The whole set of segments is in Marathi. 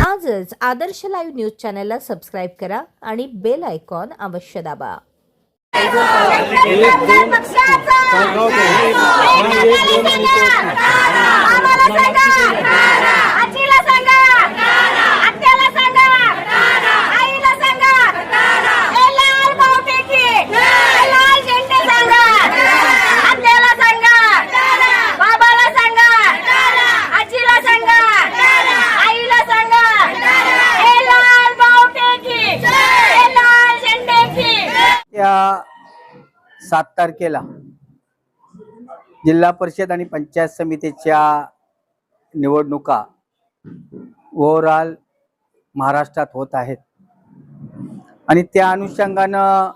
आजच आदर्श लाईव्ह न्यूज चॅनलला सबस्क्राईब करा आणि बेल आयकॉन अवश्य दाबा. या 7 तारखेला जिल्हा परिषद आणि पंचायत समितीच्या निवडणुका ओव्हरऑल महाराष्ट्रात होत आहेत आणि त्या अनुषंगानं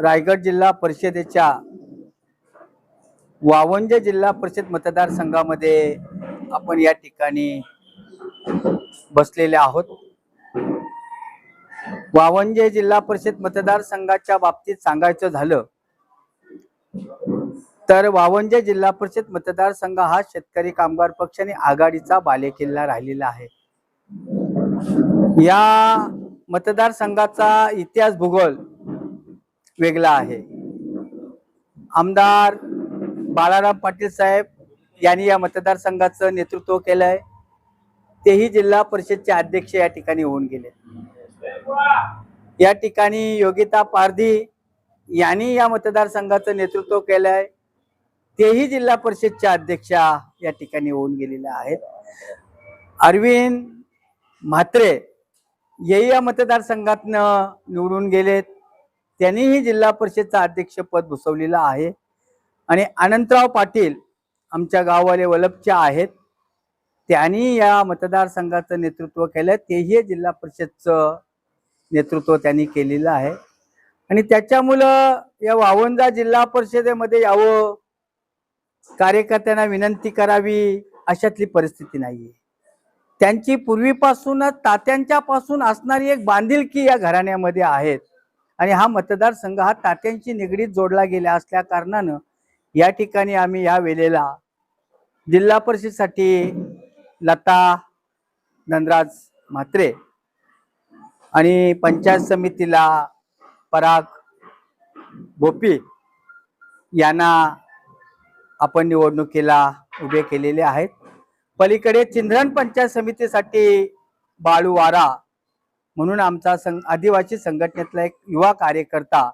रायगड जिल्हा परिषदेच्या वावंजे जिल्हा परिषद मतदारसंघामध्ये आपण या ठिकाणी बसलेले आहोत. वावंजे जिल्हा परिषद मतदारसंघाच्या बाबतीत सांगायचं झालं तर वावंजे जिल्हा परिषद मतदारसंघ हा शेतकरी कामगार पक्ष आणि आघाडीचा बालेकिल्ला राहिलेला आहे. या मतदारसंघाचा इतिहास भूगोल वेगळा आहे. आमदार बाळाराम पाटील साहेब यांनी या मतदारसंघाचं नेतृत्व केलंय. तेही जिल्हा परिषदचे अध्यक्ष या ठिकाणी होऊन गेले. या ठिकाणी योगिता पारधी यांनी या मतदारसंघाचं नेतृत्व केलंय. तेही जिल्हा परिषदच्या अध्यक्षा या ठिकाणी होऊन गेलेल्या आहेत. अरविंद म्हात्रे हेही या मतदारसंघातनं निवडून गेलेत. त्यांनीही जिल्हा परिषदचं अध्यक्षपद भूषवलेलं आहे. आणि अनंतराव पाटील आमच्या गाववाले वलभचे आहेत. त्यांनी या मतदारसंघाचं नेतृत्व केलं. तेही जिल्हा परिषदचं नेतृत्व त्यांनी केलेलं आहे. आणि त्याच्यामुळं या वावंजा जिल्हा परिषदेमध्ये यावं, कार्यकर्त्यांना विनंती करावी अशातली परिस्थिती नाहीये. त्यांची पूर्वीपासूनच तात्यांच्या पासून असणारी एक बांधिलकी या घराण्यामध्ये आहेत. आणि हा मतदारसंघ हा तात्यांची निगडीत जोडला गेला असल्या कारणानं या ठिकाणी आम्ही या वेळेला जिल्हा परिषदेसाठी लता नंदराज म्हात्रे आणि पंचायत समितीला पराग भोपी यांना आपण निवडणुकीला उभे केलेले आहेत. पलीकडे चिंधरण पंचायत समितीसाठी बाळू वारा म्हणून आमचा आदिवासी संघटनेतला एक युवा कार्यकर्ता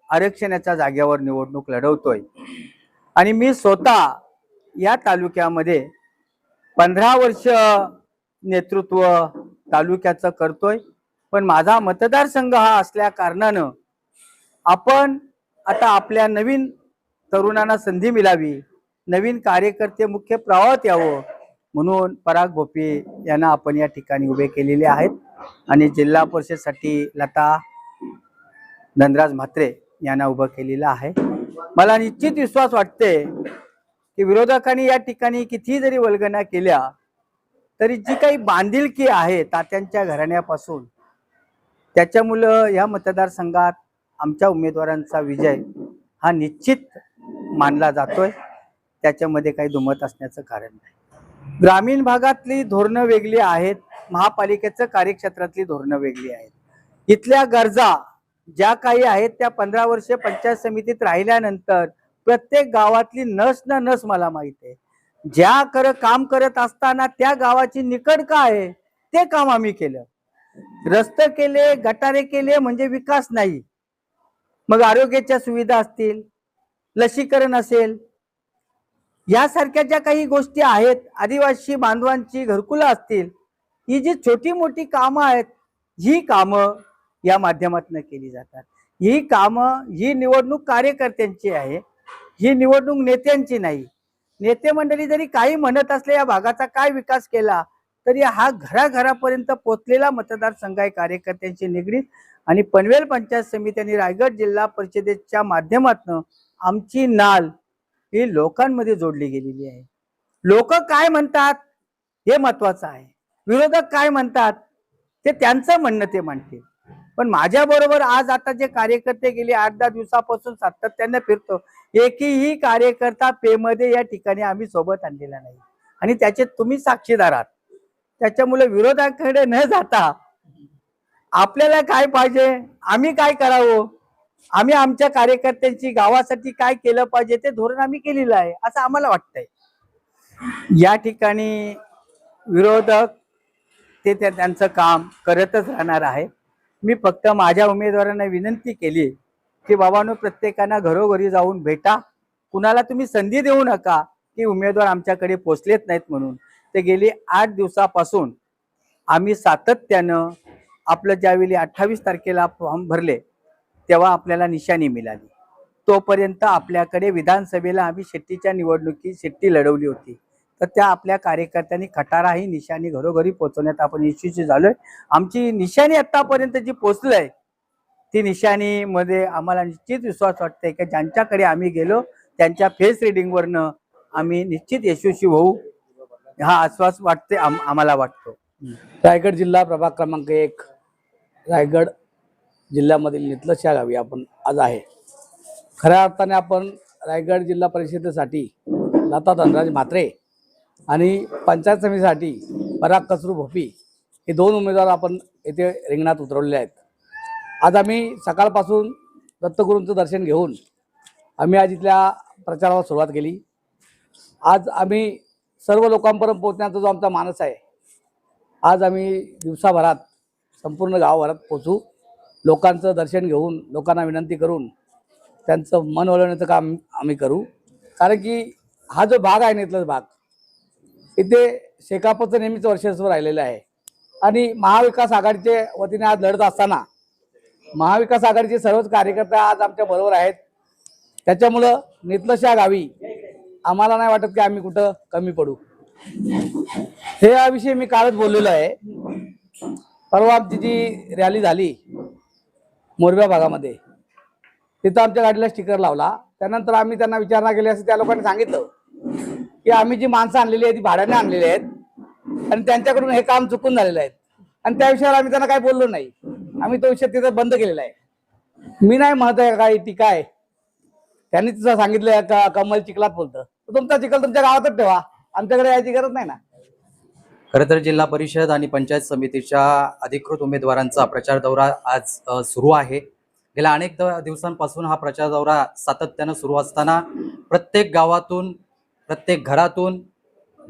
आरक्षणाच्या जागेवर निवडणूक लढवतोय. आणि मी स्वतः या तालुक्यामध्ये 15 वर्ष नेतृत्व तालुक्याचं करतोय. पण माझा मतदारसंघ हा असल्या कारणानं आपण आता आपल्या नवीन तरुणांना संधी मिळावी, नवीन कार्यकर्ते मुख्य प्रवाहात यावं म्हणून पराग भोपी यांना आपण या ठिकाणी उभे केलेले आहेत. आणि जिल्हा परिषदेसाठी लता नंदराज म्हात्रे यांना उभं केलेलं आहे. मला निश्चित विश्वास वाटते की विरोधकांनी या ठिकाणी किती जरी वल्गना केल्या तरी जी काही बांधिलकी आहे तात्यांच्या घराण्यापासून, त्याच्यामुळं या मतदारसंघात आमच्या उमेदवारांचा विजय हा निश्चित मानला जातोय. त्याच्यामध्ये काही दुमत असण्याचं कारण नाही. ग्रामीण भागातली धोरणं वेगळी आहेत, महापालिकेचं कार्यक्षेत्रातली धोरणं वेगळी आहेत. इथल्या गरजा ज्या काही आहेत त्या 15 वर्ष पंचायत समितीत राहिल्यानंतर प्रत्येक गावातली नस न नस मला माहित आहे. ज्या काम करत असताना त्या गावाची निकड काय आहे ते काम आम्ही केलं. रस्ते केले, गटारे केले म्हणजे विकास नाही. मग आरोग्याच्या सुविधा असतील, लसीकरण असेल, यासारख्या ज्या काही गोष्टी आहेत, आदिवासी बांधवांची घरकुलं असतील, ही जी छोटी मोठी कामं आहेत ही कामं या माध्यमातून केली जातात. ही कामं, ही निवडणूक कार्यकर्त्यांची आहे, ही निवडणूक नेत्यांची नाही. नेते मंडळी जरी काही म्हणत असले या भागाचा काय विकास केला तरी हा घराघरापर्यंत पोचलेला मतदारसंघ आहे कार्यकर्त्यांची निगडीत. आणि पनवेल पंचायत समिती आणि रायगड जिल्हा परिषदेच्या माध्यमातून आमची नाल ही लोकांमध्ये जोडली गेलेली आहे. लोक काय म्हणतात हे महत्वाचं आहे. विरोधक काय म्हणतात ते त्यांचं म्हणणं ते मांडतील. पण माझ्या बरोबर आज आता जे कार्यकर्ते गेले 8-10 दिवसापासून सातत्याने फिरतो, एकही कार्यकर्ता पेमध्ये या ठिकाणी आम्ही सोबत आणलेला नाही. आणि त्याचे तुम्ही साक्षीदार आहात. त्याच्यामुळे विरोधाकडे न जाता आपल्याला काय पाहिजे, आम्ही काय करावं, आम्ही आमच्या कार्यकर्त्यांची गावासाठी काय केलं पाहिजे ते धोरण आम्ही केलेलं आहे असं आम्हाला वाटतंय. या ठिकाणी विरोधक ते त्यांचं काम करतच राहणार आहे. मी फक्त माझ्या उमेदवारांना विनंती केली की बाबांनो, प्रत्येकानं घरोघरी जाऊन भेटा, कुणाला तुम्ही संधी देऊ नका की उमेदवार आमच्याकडे पोचलेत नाहीत म्हणून. ते गेली 8 दिवसापासून आम्ही सातत्यानं आपलं ज्यावेळी 28 तारखेला फॉर्म भरले तेव्हा आपल्याला निशाणी मिळाली. तोपर्यंत आपल्याकडे विधानसभेला आम्ही शेट्टीच्या निवडणुकीत शेट्टी लढवली होती, तर त्या आपल्या कार्यकर्त्यांनी खटारा ही निशाणी घरोघरी पोहोचवण्यात आपण यशस्वी झालोय. आमची निशाणी आतापर्यंत जी पोचलंय ती निशाणीमध्ये आम्हाला निश्चित विश्वास वाटतंय की ज्यांच्याकडे आम्ही गेलो त्यांच्या फेस रिडिंगवरनं आम्ही निश्चित यशस्वी होऊ हा आश्वास वाटते आम्हाला वाटतो. रायगड जिल्हा प्रभाग क्रमांक 1 रायगड जिल्ह्यामधील नितलस या गावी आपण आज आहे. खऱ्या अर्थाने आपण रायगड जिल्हा परिषदेसाठी लता धनराज म्हात्रे आणि पंचायत समितीसाठी पराग कचरू भोपी हे 2 उमेदवार आपण येथे रिंगणात उतरवलेले आहेत. आज आम्ही सकाळपासून दत्तगुरूंचं दर्शन घेऊन आम्ही आज इथल्या प्रचाराला सुरुवात केली. आज आम्ही सर्व लोकांपर्यंत पोहोचण्याचा जो आमचा मानस आहे, आज आम्ही दिवसाभरात संपूर्ण गावाभरात पोचू, लोकांचं दर्शन घेऊन लोकांना विनंती करून त्यांचं मन वळवण्याचं काम आम्ही करू. कारण की हा जो भाग आहे नितलस भाग, इथे शेकापचं नेहमीच वर्चस्व राहिलेलं आहे आणि महाविकास आघाडीचे वतीने आज लढत असताना महाविकास आघाडीचे सर्वच कार्यकर्ते आज आमच्या बरोबर आहेत. त्याच्यामुळं नितलस या गावी आम्हाला नाही वाटत की आम्ही कुठं कमी पडू. हे याविषयी मी कालच बोललेलो आहे. परवा आमची जी रॅली झाली मोरब्या भागामध्ये, तिथं आमच्या गाडीला स्टिकर लावला. त्यानंतर आम्ही त्यांना विचारणा केली असं त्या लोकांनी सांगितलं की आम्ही जी माणसं आणलेली आहेत ती भाड्याने आणलेली आहेत आणि त्यांच्याकडून हे काम चुकून झालेलं आहे आणि त्या विषयावर आम्ही त्यांना काही बोललो नाही. आम्ही तो विषय तिथं बंद केलेला आहे. मी नाही म्हणत आहे काही टीका आहे, त्यांनी तिथं सांगितलं का कमल चिखलात बोलतं, तर तुमचा चिखल तुमच्या गावातच ठेवा, आमच्याकडे यायची गरज नाही ना. खरं तर जिल्हा परिषद आणि पंचायत समितीच्या अधिकृत उमेदवारांचा प्रचार दौरा आज सुरू आहे. गेल्या अनेक दिवसांपासून हा प्रचार दौरा सातत्यानं सुरू असताना प्रत्येक गावातून प्रत्येक घरातून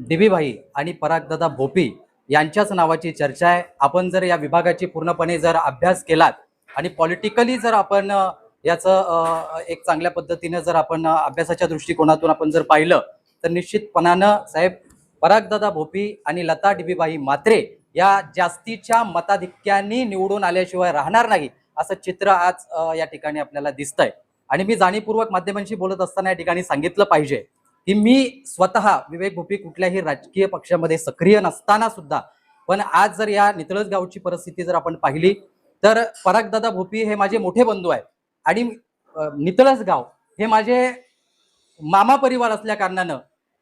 DB भाई आणि परागदादा भोपी यांच्याच नावाची चर्चा आहे. आपण जर या विभागाची पूर्णपणे जर अभ्यास केलात आणि पॉलिटिकली जर आपण याचं एक चांगल्या पद्धतीने जर आपण अभ्यासाच्या दृष्टिकोनातून आपण जर पाहिलं तर निश्चितपणानं साहेब परागदादा भोपी आणि लता DB भाई म्हात्रे या जास्तीच्या मताधिक्याने निवडून आल्याशिवाय राहणार नाही असं चित्र आज या ठिकाणी आपल्याला दिसतंय. आणि मी जाणीवपूर्वक माध्यमांशी बोलत असताना या ठिकाणी सांगितलं पाहिजे की मी स्वतः विवेक भोपी कुठल्याही राजकीय पक्षामध्ये सक्रिय नसताना सुद्धा, पण आज जर या नितळस गावची परिस्थिती जर आपण पाहिली तर परागदादा भोपी हे माझे मोठे बंधू आहेत आणि नितळस गाव हे माझे मामा परिवार असल्या कारणानं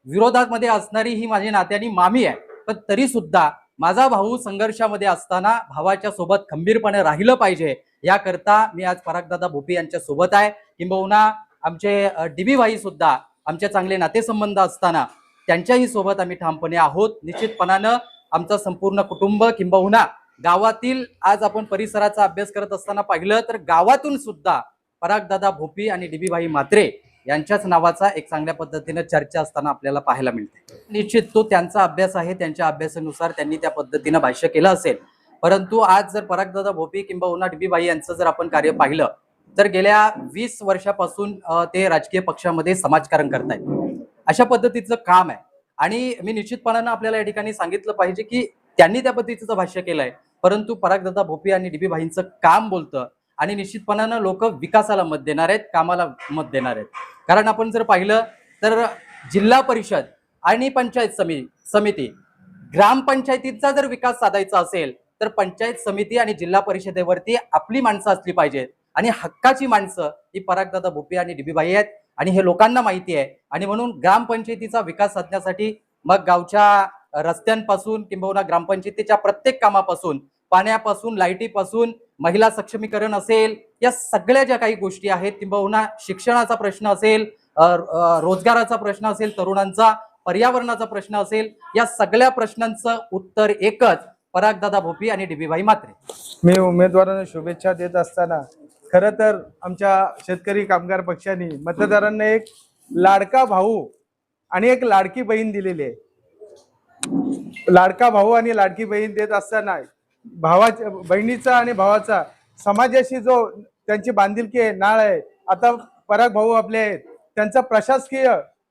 विरोधामध्ये असणारी ही माझी नात्यानी मामी आहे. पण तरी सुद्धा माझा भाऊ संघर्षामध्ये असताना भावाच्या सोबत खंबीरपणे राहिलं पाहिजे याकरता मी आज परागदादा भोपी यांच्या सोबत आहे. किंबहुना आमचे DB भाई सुद्धा आमचे चांगले नातेसंबंध असताना त्यांच्याही सोबत आम्ही ठामपणे आहोत. निश्चितपणानं आमचं संपूर्ण कुटुंब किंबहुना गावातील आज आपण परिसराचा अभ्यास करत असताना पाहिलं तर गावातून सुद्धा परागदादा भोपी आणि DB भाई म्हात्रे यांच्याच नावाचा एक चांगल्या पद्धतीने चर्चा असताना आपल्याला पाहायला मिळते. निश्चित तो त्यांचा अभ्यास आहे, त्यांच्या अभ्यासानुसार त्यांनी त्या पद्धतीनं भाष्य केलं असेल. परंतु आज जर परागदादा भोपी किंबहुना DB भाई यांचं जर आपण कार्य पाहिलं तर गेल्या 20 वर्षापासून ते राजकीय पक्षामध्ये समाजकारण करतायत. अशा पद्धतीचं काम आहे आणि मी निश्चितपणानं आपल्याला या ठिकाणी सांगितलं पाहिजे की त्यांनी त्या पद्धतीचं भाष्य केलंय, परंतु परागदादा भोपी आणि DB भाईंचं काम बोलतं आणि निश्चितपणानं लोक विकासाला मत देणार आहेत, कामाला मत देणार आहेत. कारण आपण जर पाहिलं तर जिल्हा परिषद आणि पंचायत समिती ग्रामपंचायतीचा जर विकास साधायचा असेल तर पंचायत समिती आणि जिल्हा परिषदेवरती आपली माणसं असली पाहिजेत आणि हक्काची माणसं ही परागदादा भोपी आणि DB भाई आहेत आणि हे लोकांना माहिती आहे. आणि म्हणून ग्रामपंचायतीचा विकास साधण्यासाठी मग गावच्या रस्त्यांपासून किंबहुना ग्रामपंचायतीच्या प्रत्येक कामापासून, पाण्यापासून, लाईटीपासून, महिला सक्षमीकरण असेल, या सगळ्या ज्या काही गोष्टी आहेत, किंबहुना शिक्षणाचा प्रश्न असेल, रोजगाराचा प्रश्न असेल तरुणांचा, पर्यावरणाचा प्रश्न असेल, या सगळ्या प्रश्नांचं उत्तर एकच, परागदादा भोपी आणि डीबीभाई म्हात्रे. मी उमेदवारांना शुभेच्छा देत असताना खरं तर आमच्या शेतकरी कामगार पक्षाने मतदारांना एक लाडका भाऊ आणि एक लाडकी बहीण दिलेली आहे. लाडका भाऊ आणि लाडकी बहीण देत असताना भावाच्या बहिणीचा आणि भावाचा समाजाशी जो त्यांची बांधिलकी आहे, नाळ आहे. आता पराग भाऊ आपले आहेत, त्यांचा प्रशासकीय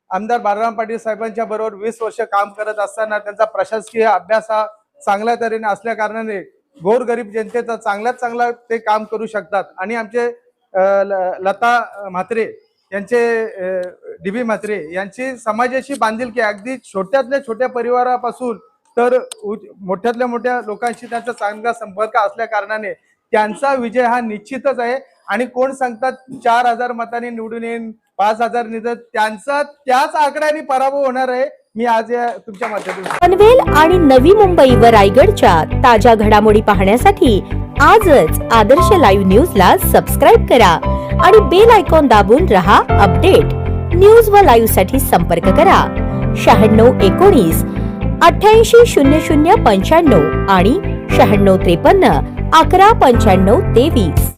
आमदार बाळाराम पाटील साहेबांच्या बरोबर 20 वर्ष काम करत असताना त्यांचा प्रशासकीय अभ्यास हा चांगल्या तऱ्हेने असल्या कारणाने गोरगरीब जनतेचा चांगल्यात चांगला ते काम करू शकतात. आणि आमचे लता म्हात्रे यांचे डीबी म्हात्रे यांची समाजाशी बांधिलकी अगदी छोट्यातल्या छोट्या परिवारापासून तर मोठ्यातल्या मोठ्या लोकांशी त्यांचा चांगला संपर्क असल्या कारणाने त्यांचा विजय हा निश्चितच आहे. आणि कोण सांगतात 4000 मतांनी निवडून येईन, 5000 निधन, त्यांचा त्याच आकड्याने पराभव होणार आहे. मी आज या तुमच्या माध्यमातून पनवेल आणि नवी मुंबई व रायगडच्या ताज्या घडामोडी पाहण्यासाठी आजच आदर्श लाईव्ह न्यूजला सबस्क्राईब करा आणि बेल आयकॉन दाबून रहा अपडेट. न्यूज व लाईव्ह साठी संपर्क करा 9619 880095 आणि 9653 119523.